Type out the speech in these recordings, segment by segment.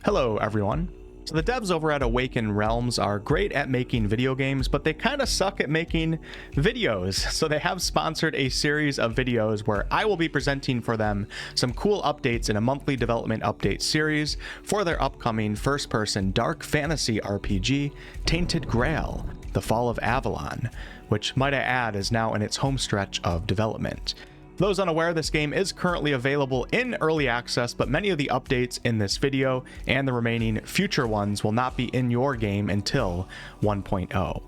Hello everyone. So the devs over at Awaken Realms are great at making video games, but they kind of suck at making videos. So they have sponsored a series of videos where I will be presenting for them some cool updates in a monthly development update series for their upcoming first-person dark fantasy RPG, Tainted Grail, The Fall of Avalon, which, might I add, is now in its home stretch of development. For those unaware, this game is currently available in early access, but many of the updates in this video and the remaining future ones will not be in your game until 1.0.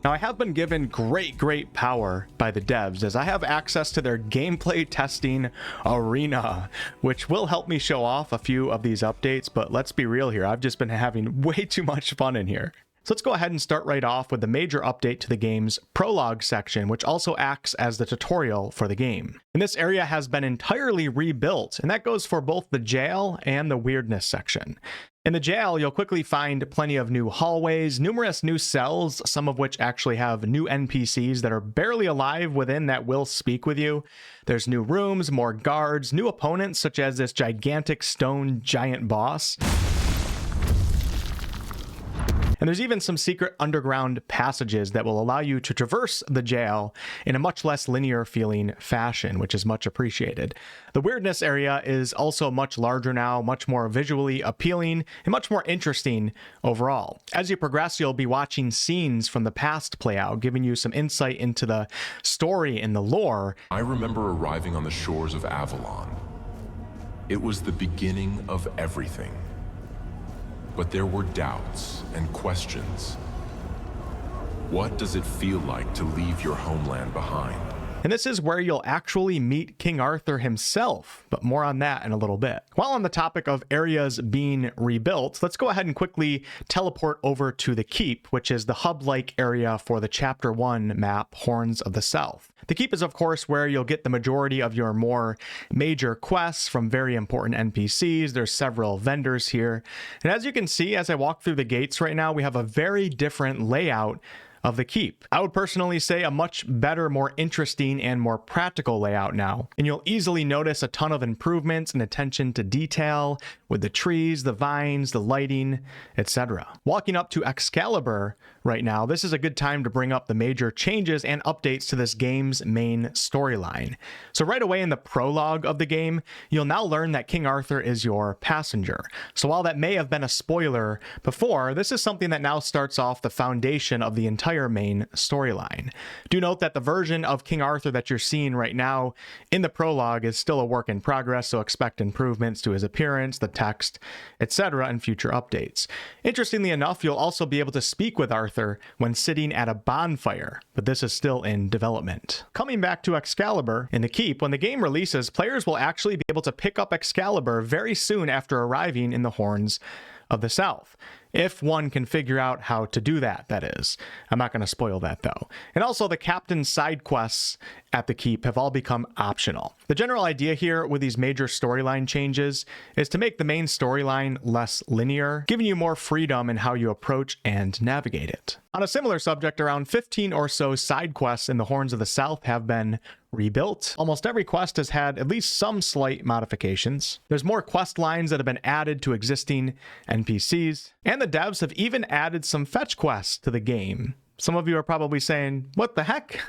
Now, I have been given great power by the devs as I have access to their gameplay testing arena, which will help me show off a few of these updates, but let's be real here, I've just been having way too much fun in here. So let's go ahead and start right off with the major update to the game's Prologue section, which also acts as the tutorial for the game. And this area has been entirely rebuilt, and that goes for both the jail and the weirdness section. In the jail, you'll quickly find plenty of new hallways, numerous new cells, some of which actually have new NPCs that are barely alive within that will speak with you. There's new rooms, more guards, new opponents such as this gigantic stone giant boss. And there's even some secret underground passages that will allow you to traverse the jail in a much less linear feeling fashion, which is much appreciated. The weirdness area is also much larger now, much more visually appealing, and much more interesting overall. As you progress, you'll be watching scenes from the past play out, giving you some insight into the story and the lore. I remember arriving on the shores of Avalon. It was the beginning of everything. But there were doubts and questions. What does it feel like to leave your homeland behind? And this is where you'll actually meet King Arthur himself, but more on that in a little bit. While on the topic of areas being rebuilt, let's go ahead and quickly teleport over to the Keep, which is the hub-like area for the Chapter 1 map, Horns of the South. The Keep is, of course, where you'll get the majority of your more major quests from very important NPCs. There's several vendors here. And as you can see, as I walk through the gates right now, we have a very different layout of the Keep. I would personally say a much better, more interesting, and more practical layout now. And you'll easily notice a ton of improvements and attention to detail with the trees, the vines, the lighting, etc. Walking up to Excalibur right now, this is a good time to bring up the major changes and updates to this game's main storyline. So right away in the prologue of the game, you'll now learn that King Arthur is your passenger. So while that may have been a spoiler before, this is something that now starts off the foundation of the entire main storyline. Do note that the version of King Arthur that you're seeing right now in the prologue is still a work in progress, so expect improvements to his appearance, the text, etc. in future updates. Interestingly enough, you'll also be able to speak with Arthur when sitting at a bonfire, but this is still in development. Coming back to Excalibur in the Keep, when the game releases, players will actually be able to pick up Excalibur very soon after arriving in the Horns of the South. If one can figure out how to do that, that is. I'm not going to spoil that though. And also the captain's side quests at the Keep have all become optional. The general idea here with these major storyline changes is to make the main storyline less linear, giving you more freedom in how you approach and navigate it. On a similar subject, around 15 or so side quests in the Horns of the South have been rebuilt. Almost every quest has had at least some slight modifications. There's more quest lines that have been added to existing NPCs, and the devs have even added some fetch quests to the game. Some of you are probably saying, what the heck?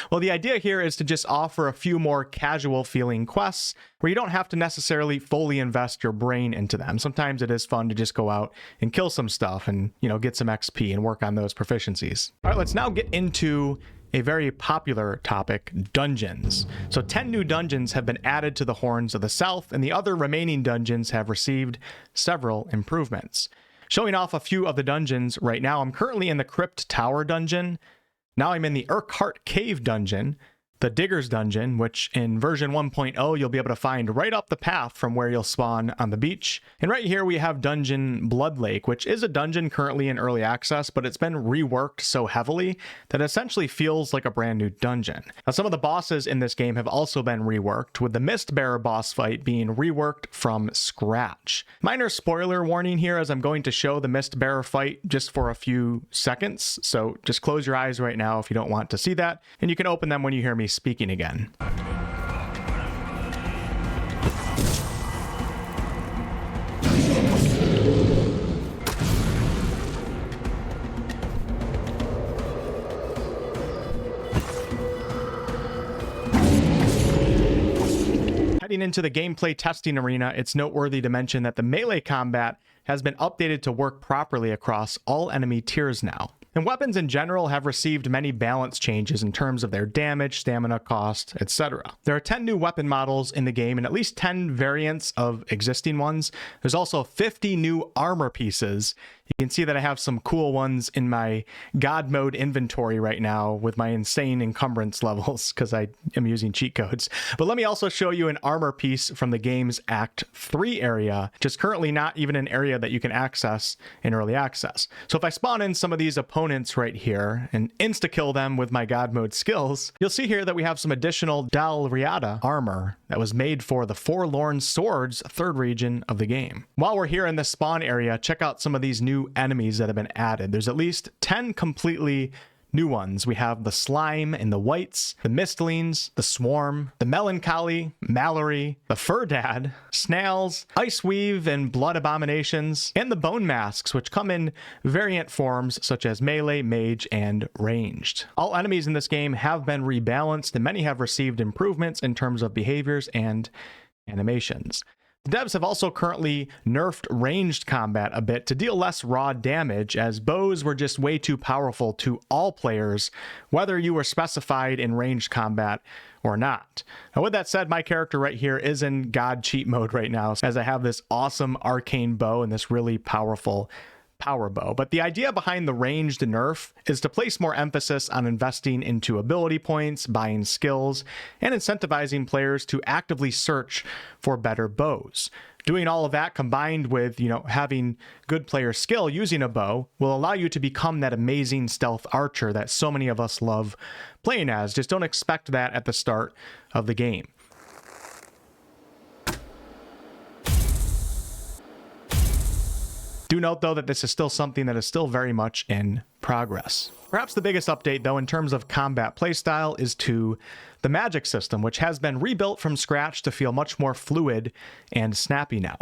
Well, the idea here is to just offer a few more casual feeling quests where you don't have to necessarily fully invest your brain into them. Sometimes it is fun to just go out and kill some stuff and, get some XP and work on those proficiencies. All right, let's now get into a very popular topic, dungeons. So 10 new dungeons have been added to the Horns of the South, and the other remaining dungeons have received several improvements. Showing off a few of the dungeons right now, I'm currently in the Crypt Tower dungeon. Now I'm in the Urquhart Cave dungeon, the Diggers dungeon, which in version 1.0 you'll be able to find right up the path from where you'll spawn on the beach. And right here we have Dungeon Blood Lake, which is a dungeon currently in early access, but it's been reworked so heavily that it essentially feels like a brand new dungeon. Now some of the bosses in this game have also been reworked, with the Mistbearer boss fight being reworked from scratch. Minor spoiler warning here as I'm going to show the Mistbearer fight just for a few seconds, so just close your eyes right now if you don't want to see that, and you can open them when you hear me speaking again. into the gameplay testing arena, it's noteworthy to mention that the melee combat has been updated to work properly across all enemy tiers now. And weapons in general have received many balance changes in terms of their damage, stamina cost, etc. There are 10 new weapon models in the game and at least 10 variants of existing ones. There's also 50 new armor pieces. You can see that I have some cool ones in my God mode inventory right now with my insane encumbrance levels because I am using cheat codes. But let me also show you an armor piece from the game's Act 3 area, which is currently not even an area that you can access in early access. So if I spawn in some of these opponents right here and insta-kill them with my God mode skills, you'll see here that we have some additional Dalriada armor that was made for the Forlorn Swords third region of the game. While we're here in the spawn area, check out some of these new enemies that have been added. There's at least 10 completely new ones. We have the Slime and the Whites, the Mistlings, the Swarm, the Melancholy, Mallory, the Furdad, Snails, Iceweave and Blood Abominations, and the Bone Masks, which come in variant forms such as melee, mage, and ranged. All enemies in this game have been rebalanced, and many have received improvements in terms of behaviors and animations. The devs have also currently nerfed ranged combat a bit to deal less raw damage, as bows were just way too powerful to all players, whether you were specified in ranged combat or not. Now with that said, my character right here is in God cheat mode right now, as I have this awesome arcane bow and this really powerful power bow. But the idea behind the ranged nerf is to place more emphasis on investing into ability points, buying skills, and incentivizing players to actively search for better bows. Doing all of that combined with, having good player skill using a bow will allow you to become that amazing stealth archer that so many of us love playing as. Just don't expect that at the start of the game. Do note, though, that this is still something that is still very much in progress. Perhaps the biggest update, though, in terms of combat playstyle is to the magic system, which has been rebuilt from scratch to feel much more fluid and snappy now.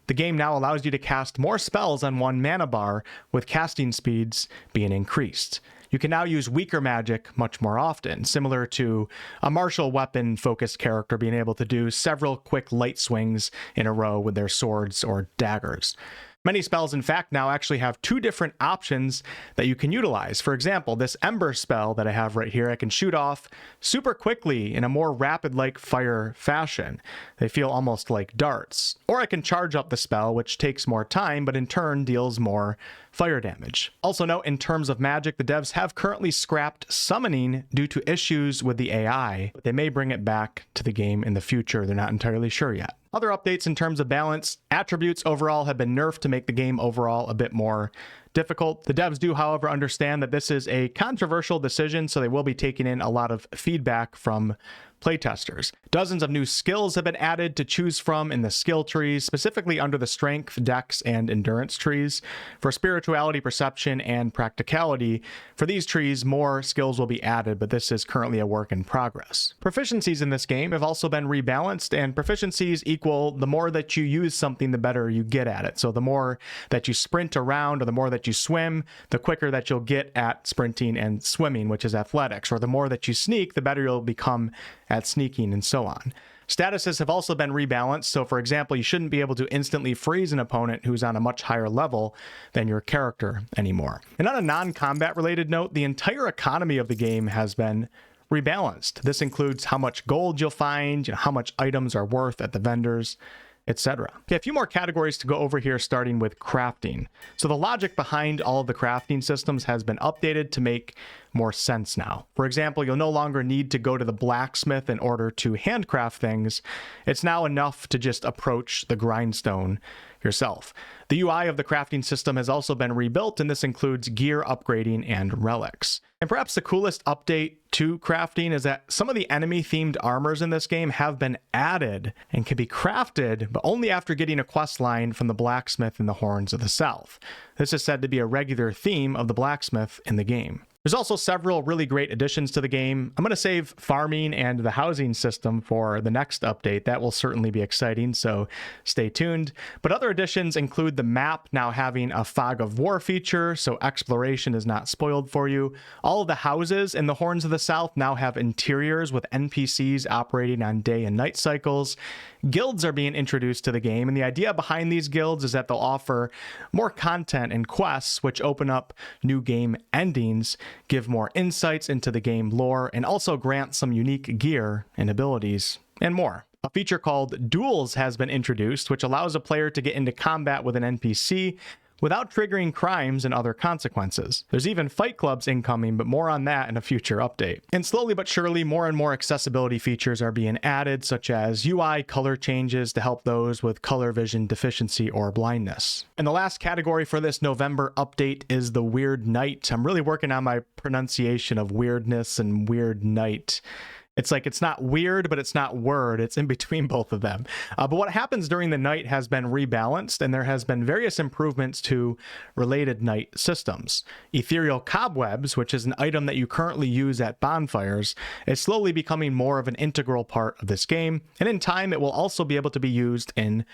The game now allows you to cast more spells on one mana bar, with casting speeds being increased. You can now use weaker magic much more often, similar to a martial weapon-focused character being able to do several quick light swings in a row with their swords or daggers. Many spells, in fact, now actually have two different options that you can utilize. For example, this Ember spell that I have right here, I can shoot off super quickly in a more rapid-like fire fashion. They feel almost like darts. Or I can charge up the spell, which takes more time, but in turn deals more fire damage. Also note, in terms of magic, the devs have currently scrapped summoning due to issues with the AI, but they may bring it back to the game in the future. They're not entirely sure yet. Other updates in terms of balance, attributes overall have been nerfed to make the game overall a bit more difficult. The devs do, however, understand that this is a controversial decision, so they will be taking in a lot of feedback from playtesters. Dozens of new skills have been added to choose from in the skill trees, specifically under the strength, dex, and endurance trees. For spirituality, perception, and practicality, for these trees, more skills will be added, but this is currently a work in progress. Proficiencies in this game have also been rebalanced, and proficiencies equal the more that you use something, the better you get at it. So the more that you sprint around, or the more that you swim, the quicker that you'll get at sprinting and swimming, which is athletics. Or the more that you sneak, the better you'll become at sneaking, and so on. Statuses have also been rebalanced, so for example, you shouldn't be able to instantly freeze an opponent who's on a much higher level than your character anymore. And on a non-combat related note, the entire economy of the game has been rebalanced. This includes how much gold you'll find, how much items are worth at the vendors, etc. Okay, a few more categories to go over here, starting with crafting. So the logic behind all of the crafting systems has been updated to make more sense now. For example, you'll no longer need to go to the blacksmith in order to handcraft things. It's now enough to just approach the grindstone yourself. The UI of the crafting system has also been rebuilt, and this includes gear upgrading and relics. And perhaps the coolest update to crafting is that some of the enemy-themed armors in this game have been added and can be crafted, but only after getting a quest line from the blacksmith in the Horns of the South. This is said to be a regular theme of the blacksmith in the game. There's also several really great additions to the game. I'm going to save farming and the housing system for the next update. That will certainly be exciting, so stay tuned. But other additions include the map now having a fog of war feature, so exploration is not spoiled for you. All of the houses in the Horns of the South now have interiors with NPCs operating on day and night cycles. Guilds are being introduced to the game, and the idea behind these guilds is that they'll offer more content and quests, which open up new game endings, give more insights into the game lore, and also grant some unique gear and abilities, and more. A feature called Duels has been introduced, which allows a player to get into combat with an NPC without triggering crimes and other consequences. There's even fight clubs incoming, but more on that in a future update. And slowly but surely, more and more accessibility features are being added, such as UI color changes to help those with color vision deficiency or blindness. And the last category for this November update is the Wyrdnight. I'm really working on my pronunciation of weirdness and Wyrdnight. It's like, it's not weird, but it's not word. It's in between both of them. But what happens during the night has been rebalanced, and there has been various improvements to related night systems. Ethereal cobwebs, which is an item that you currently use at bonfires, is slowly becoming more of an integral part of this game, and in time it will also be able to be used in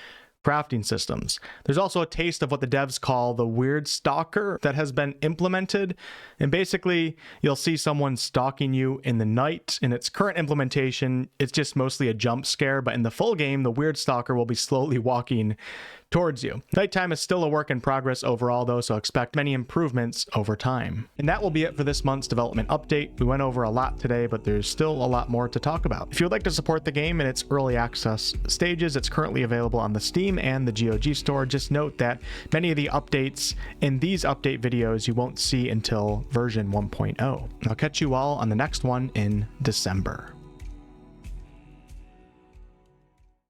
crafting systems. There's also a taste of what the devs call the Weird Stalker that has been implemented, and basically you'll see someone stalking you in the night. In its current implementation, it's just mostly a jump scare, but in the full game, the Weird Stalker will be slowly walking towards you. Nighttime is still a work in progress overall though, so expect many improvements over time. And that will be it for this month's development update. We went over a lot today, but there's still a lot more to talk about. If you would like to support the game in its early access stages, it's currently available on the Steam and the GOG store. Just note that many of the updates in these update videos you won't see until version 1.0. I'll catch you all on the next one in December.